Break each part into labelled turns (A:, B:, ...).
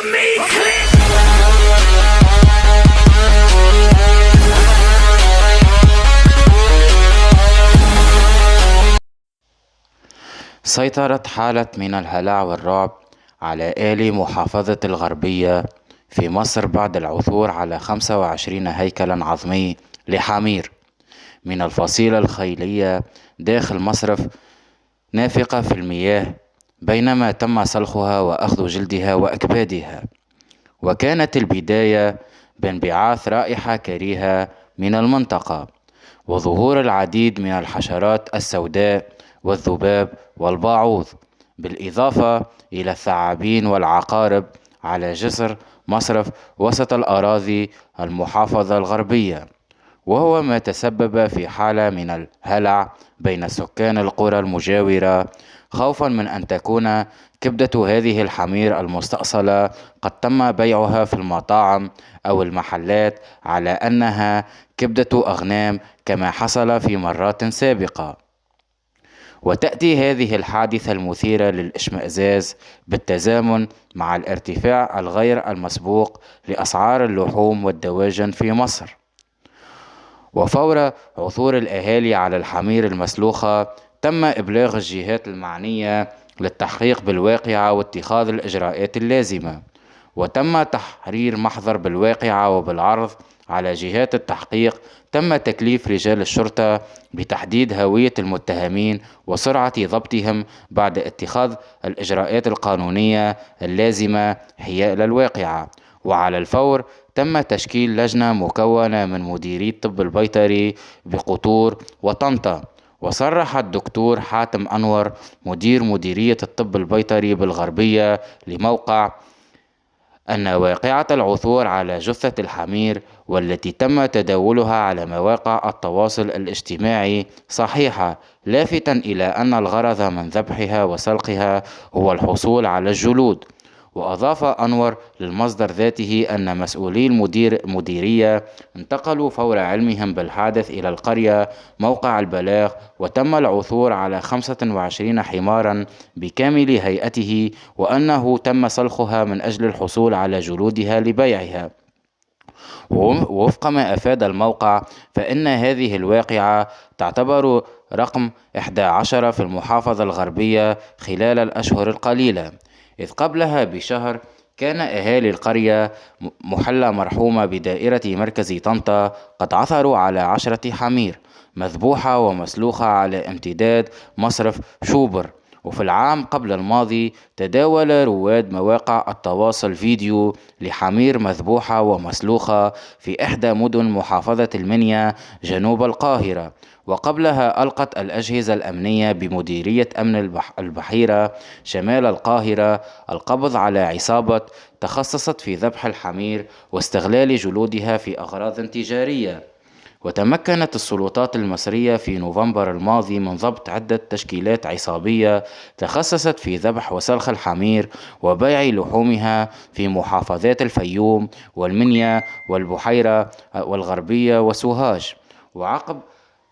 A: of me, click.
B: سيطرت حالة من الهلع والرعب على أهالي محافظة الغربية في مصر بعد العثور على 25 هيكلا عظمي لحمير من الفصيلة الخيلية داخل مصرف نافقة في المياه، بينما تم سلخها وأخذ جلدها وأكبادها. وكانت البداية بانبعاث رائحة كريهة من المنطقة وظهور العديد من الحشرات السوداء والذباب والباعوض، بالإضافة إلى الثعابين والعقارب على جسر مصرف وسط الأراضي المحافظة الغربية، وهو ما تسبب في حالة من الهلع بين سكان القرى المجاورة، خوفا من أن تكون كبدة هذه الحمير المستأصلة قد تم بيعها في المطاعم أو المحلات على أنها كبدة أغنام كما حصل في مرات سابقة. وتأتي هذه الحادثة المثيرة للإشمئزاز بالتزامن مع الارتفاع الغير المسبوق لأسعار اللحوم والدواجن في مصر. وفور عثور الأهالي على الحمير المسلوخة تم إبلاغ الجهات المعنية للتحقيق بالواقعة واتخاذ الإجراءات اللازمة، وتم تحرير محضر بالواقعة وبالعرض على جهات التحقيق. تم تكليف رجال الشرطة بتحديد هوية المتهمين وسرعة ضبطهم بعد اتخاذ الإجراءات القانونية اللازمة حيال الواقعة. وعلى الفور تم تشكيل لجنة مكونة من مديري الطب البيطري بقطور وطنطا. وصرح الدكتور حاتم أنور مديرية الطب البيطري بالغربية لموقع أن واقعة العثور على جثة الحمير والتي تم تداولها على مواقع التواصل الاجتماعي صحيحة، لافتا إلى أن الغرض من ذبحها وسلقها هو الحصول على الجلود. وأضاف أنور للمصدر ذاته أن مسؤولي المديرية انتقلوا فور علمهم بالحادث إلى القرية موقع البلاغ، وتم العثور على 25 حمارا بكامل هيئته، وأنه تم سلخها من أجل الحصول على جلودها لبيعها. ووفق ما أفاد الموقع فإن هذه الواقعة تعتبر رقم 11 في المحافظة الغربية خلال الأشهر القليلة، إذ قبلها بشهر كان أهالي القرية محلة مرحومة بدائرة مركز طنطا قد عثروا على 10 حمير مذبوحة ومسلوخة على امتداد مصرف شوبر. وفي العام قبل الماضي تداول رواد مواقع التواصل فيديو لحمير مذبوحة ومسلوخة في إحدى مدن محافظة المنيا جنوب القاهرة. وقبلها ألقت الأجهزة الأمنية بمديرية أمن البحيرة شمال القاهرة القبض على عصابة تخصصت في ذبح الحمير واستغلال جلودها في أغراض تجارية. وتمكنت السلطات المصرية في نوفمبر الماضي من ضبط عدة تشكيلات عصابية تخصصت في ذبح وسلخ الحمير وبيع لحومها في محافظات الفيوم والمنيا والبحيرة والغربية وسوهاج. وعقب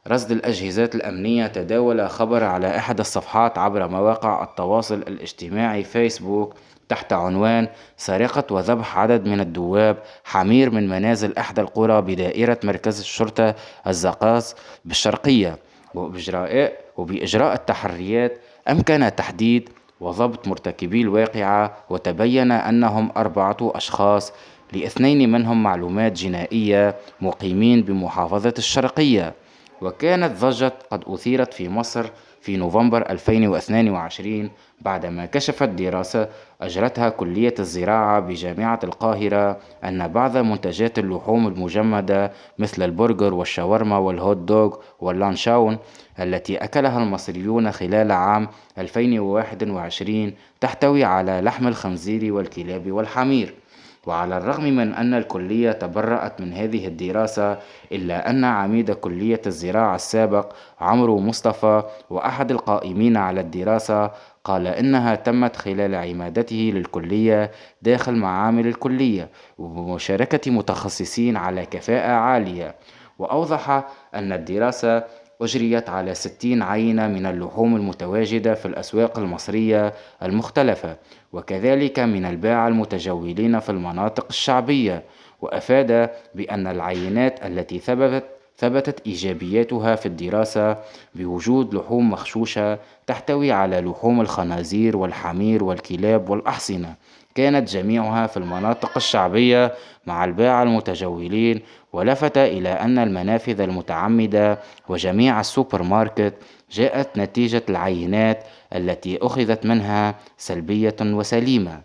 B: رصد الأجهزة الأمنية تداول خبر على أحد الصفحات عبر مواقع التواصل الاجتماعي فيسبوك تحت عنوان سرقة وذبح عدد من الدواب حمير من منازل إحدى القرى بدائرة مركز الشرطة الزقاز بالشرقية. وبإجراء التحريات أمكن تحديد وضبط مرتكبي الواقعة، وتبين أنهم 4 أشخاص، ل2 منهم معلومات جنائية مقيمين بمحافظة الشرقية. وكانت ضجة قد أثيرت في مصر في نوفمبر 2022 بعدما كشفت دراسة أجرتها كلية الزراعة بجامعة القاهرة أن بعض منتجات اللحوم المجمدة مثل البرجر والشاورما والهوت دوغ واللانشاون التي أكلها المصريون خلال عام 2021 تحتوي على لحم الخنزير والكلاب والحمير. وعلى الرغم من أن الكلية تبرأت من هذه الدراسة، إلا أن عميد كلية الزراعة السابق عمرو مصطفى وأحد القائمين على الدراسة قال إنها تمت خلال عمادته للكلية داخل معامل الكلية وبمشاركة متخصصين على كفاءة عالية. وأوضح أن الدراسة أجريت على 60 عينة من اللحوم المتواجدة في الأسواق المصرية المختلفة، وكذلك من الباعة المتجولين في المناطق الشعبية. وأفاد بأن العينات التي ثبتت إيجابياتها في الدراسة بوجود لحوم مغشوشة تحتوي على لحوم الخنازير والحمير والكلاب والأحصنة، كانت جميعها في المناطق الشعبية مع الباعة المتجولين. ولفت إلى أن المنافذ المتعمدة وجميع السوبر ماركت جاءت نتيجة العينات التي أخذت منها سلبية وسليمة.